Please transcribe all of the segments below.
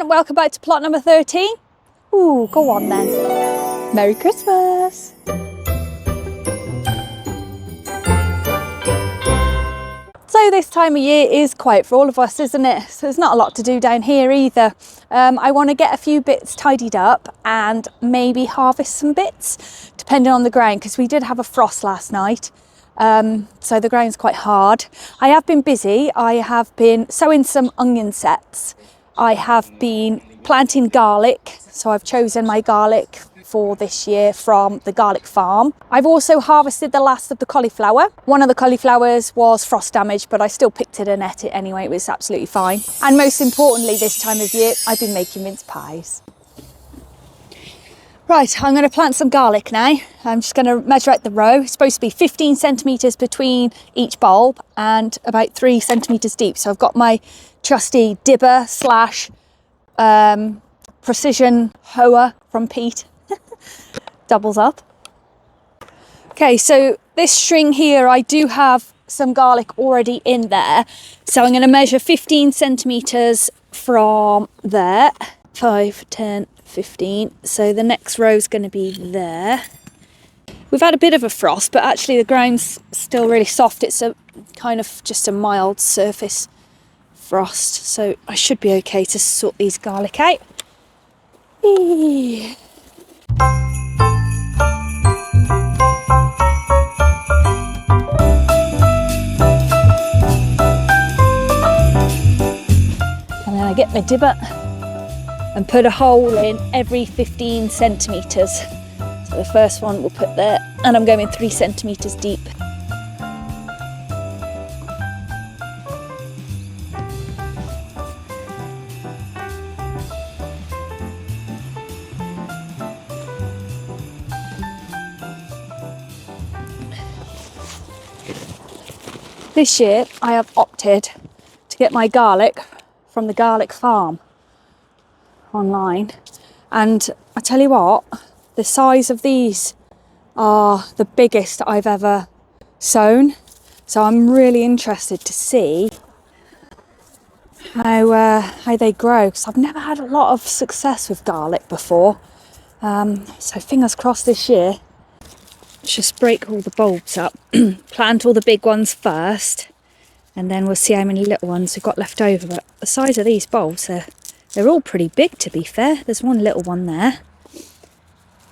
everyone, welcome back to plot number 13. Ooh, go on then. Merry Christmas. So this time of year is quiet for all of us, isn't it? So there's not a lot to do down here either. I want to get a few bits tidied up and maybe harvest some bits, depending on the ground, because we did have a frost last night. So the ground's quite hard. I have been busy. I have been sowing some onion sets. I have been planting garlic. So I've chosen my garlic for this year from the garlic farm. I've also harvested the last of the cauliflower. One of the cauliflowers was frost damaged, but I still picked it and ate it anyway. It was absolutely fine. And most importantly, this time of year, I've been making mince pies. Right, I'm going to plant some garlic now. I'm just going to measure out the row. It's supposed to be 15 centimetres between each bulb and about 3 centimetres deep. So I've got my trusty dibber slash precision hoer from Pete. Doubles up. Okay, so this string here, I do have some garlic already in there. So I'm going to measure 15 centimetres from there. 5, 10, 15. So the next row is going to be there. We've had a bit of a frost, but actually the ground's still really soft. It's a kind of just a mild surface frost. So I should be okay to sort these garlic out. Eee. And then I get my dibber and put a hole in every 15 centimetres. So the first one we'll put there, and I'm going 3 centimetres deep. This year I have opted to get my garlic from the garlic farm online, and I tell you what, the size of these are the biggest I've ever sown, so I'm really interested to see how they grow, because I've never had a lot of success with garlic before. So fingers crossed this year. Let's just break all the bulbs up, plant all the big ones first, and then we'll see how many little ones we've got left over. But the size of these bulbs, they're all pretty big, to be fair. There's one little one there.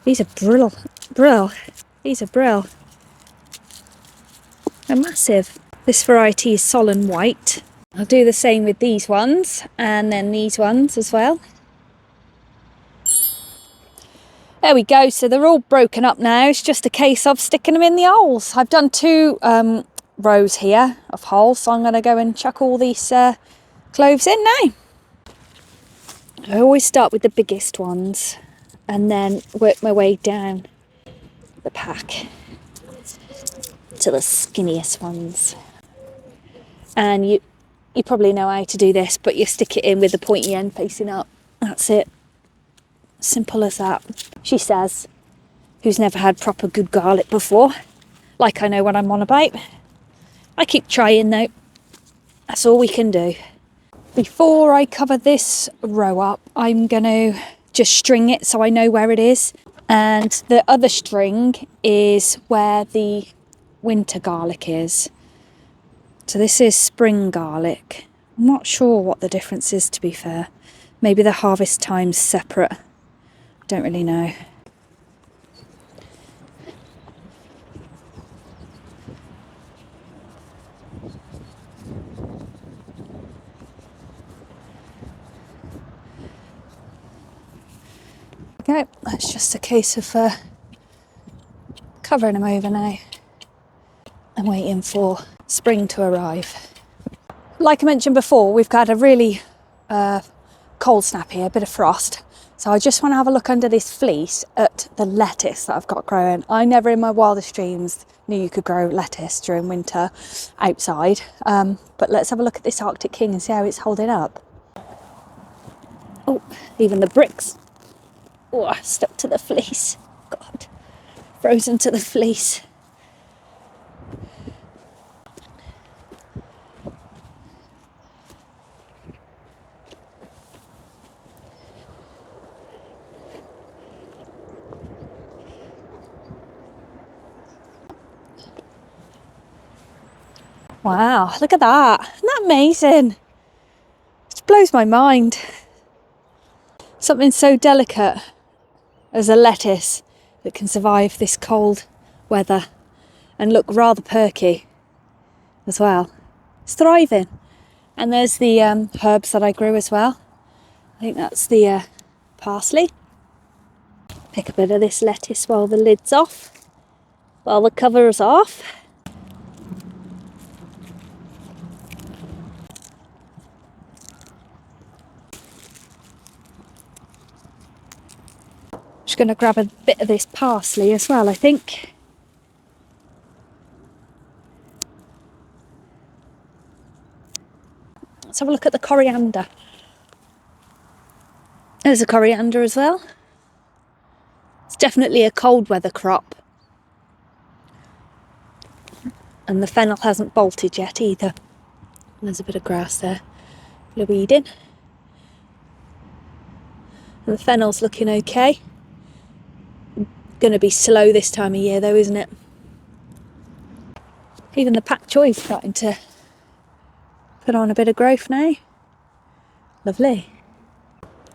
These are brill. These are brill. They're massive. This variety is Solon White. I'll do the same with these ones, and then these ones as well. There we go, so they're all broken up now. It's just a case of sticking them in the holes. I've done 2 rows here of holes, so I'm going to go and chuck all these cloves in now. I always start with the biggest ones and then work my way down the pack to the skinniest ones. And you probably know how to do this, but you stick it in with the pointy end facing up. That's it. Simple as that. She says, who's never had proper good garlic before. Like I know what I'm on about. I keep trying though. That's all we can do. Before I cover this row up, I'm going to just string it so I know where it is. And the other string is where the winter garlic is. So this is spring garlic. I'm not sure what the difference is, to be fair. Maybe the harvest time's separate. Don't really know. Okay, that's just a case of covering them over now and waiting for spring to arrive. Like I mentioned before, we've got a really cold snap here, a bit of frost. So I just want to have a look under this fleece at the lettuce that I've got growing. I never in my wildest dreams knew you could grow lettuce during winter outside. But let's have a look at this Arctic King and see how it's holding up. Oh, even the bricks. Oh, stuck to the fleece. God, frozen to the fleece. Wow, look at that. Isn't that amazing? It just blows my mind. Something so delicate as a lettuce that can survive this cold weather and look rather perky as well. It's thriving. And there's the herbs that I grew as well. I think that's the parsley. Pick a bit of this lettuce while the lid's off, while the cover's off. Just going to grab a bit of this parsley as well, I think. Let's have a look at the coriander. There's a coriander as well. It's definitely a cold weather crop. And the fennel hasn't bolted yet either. There's a bit of grass there, a bit of weeding. And the fennel's looking okay. Going to be slow this time of year though, isn't it? Even the pak choi's starting to put on a bit of growth now. Lovely.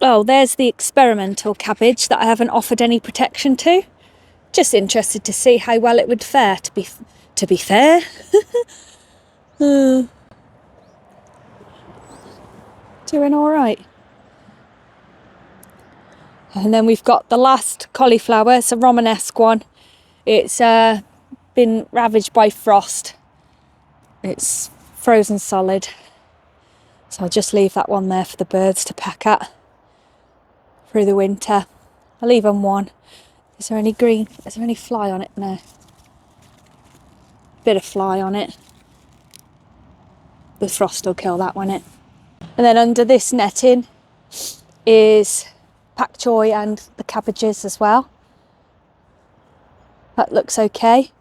Oh, there's the experimental cabbage that I haven't offered any protection to. Just interested to see how well it would fare, to be fair. Doing all right. And then we've got the last cauliflower. It's a Romanesque one. It's been ravaged by frost. It's frozen solid. So I'll just leave that one there for the birds to peck at through the winter. I'll leave them one. Is there any green? Is there any fly on it? No. Bit of fly on it. The frost will kill that, won't it? And then under this netting is pak choi and the cabbages as well. That looks okay.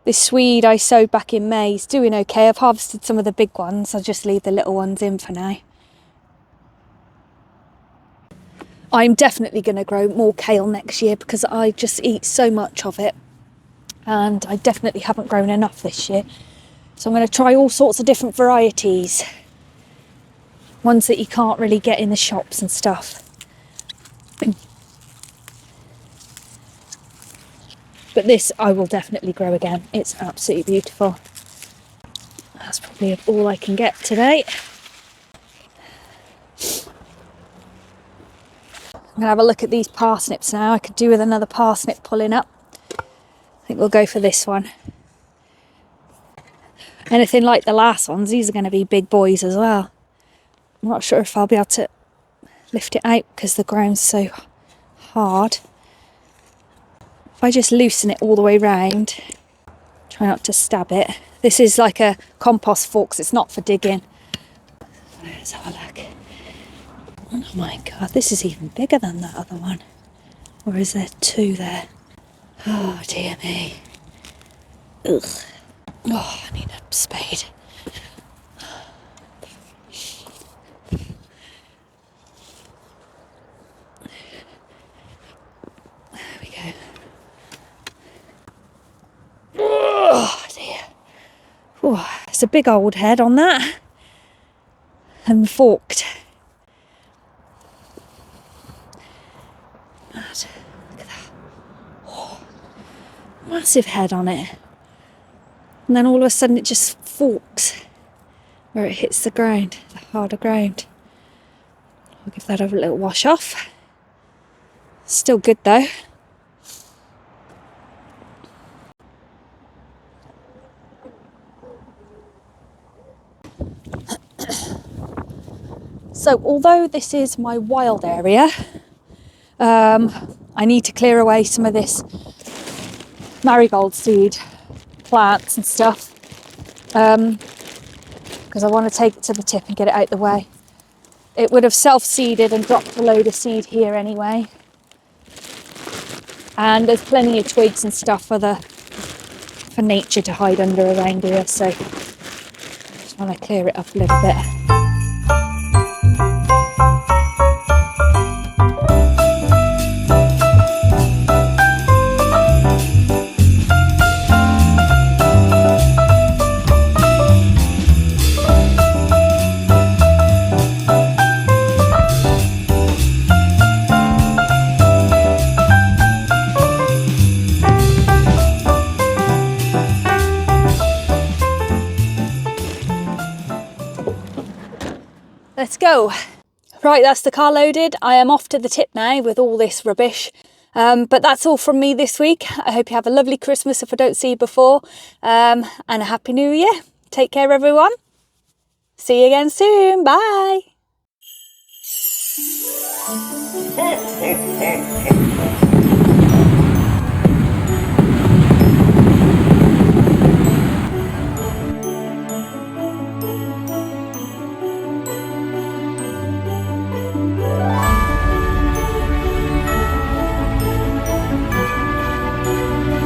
This swede I sowed back in May is doing okay. I've harvested some of the big ones. I'll just leave the little ones in for now. I'm definitely going to grow more kale next year because I just eat so much of it. And I definitely haven't grown enough this year. So I'm going to try all sorts of different varieties. Ones that you can't really get in the shops and stuff. But this I will definitely grow again. It's absolutely beautiful. That's probably all I can get today. I'm going to have a look at these parsnips now. I could do with another parsnip pulling up. I think we'll go for this one. Anything like the last ones, these are going to be big boys as well. I'm not sure if I'll be able to lift it out because the ground's so hard. If I just loosen it all the way round, try not to stab it. This is like a compost fork, so it's not for digging. Let's have a look. Oh my god, this is even bigger than that other one. Or is there two there? Oh dear me. Ugh. Oh, I need a spade. There we go. Oh dear. Oh, it's a big old head on that. And forked. Mad. Look at that. Oh, massive head on it. And then all of a sudden it just forks where it hits the ground, the harder ground. I'll give that a little wash off. Still good though. So although this is my wild area, I need to clear away some of this marigold seed plants and stuff because I want to take it to the tip and get it out the way. It would have self-seeded and dropped a load of seed here anyway, and there's plenty of twigs and stuff for nature to hide under around here, so I just want to clear it up a little bit. go. Right, that's the car loaded. I am off to the tip now with all this rubbish. But that's all from me this week. I hope you have a lovely Christmas if I don't see you before, and a Happy New Year. Take care, everyone. See you again soon. Bye.